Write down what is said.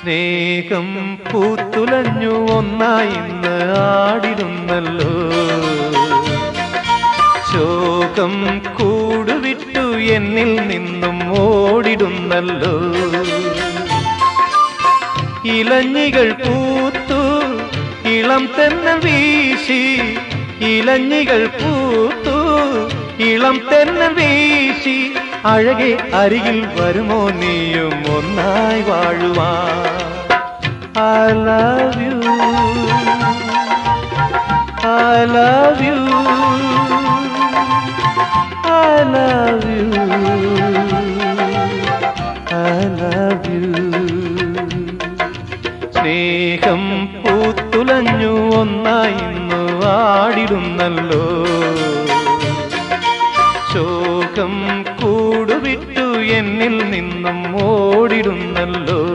സ്നേഹം പൂത്തുലഞ്ഞു ഒന്നായി ഇന്ന് ആടിടുന്നല്ലോ. ശോകം കൂടുവിട്ടു എന്നിൽ നിന്നും ഓടിടുന്നല്ലോ. ഇലഞ്ഞികൾ പൂത്തു ഇളം തെന്നൽ വീശി, ഇലഞ്ഞികൾ പൂത്തു ഇളം തെന്നൽ വീശി, അഴകെ അരികിൽ വരുമോ നീയും ഒന്നായി വാഴുവാൻ. I love you, I love you, I love you.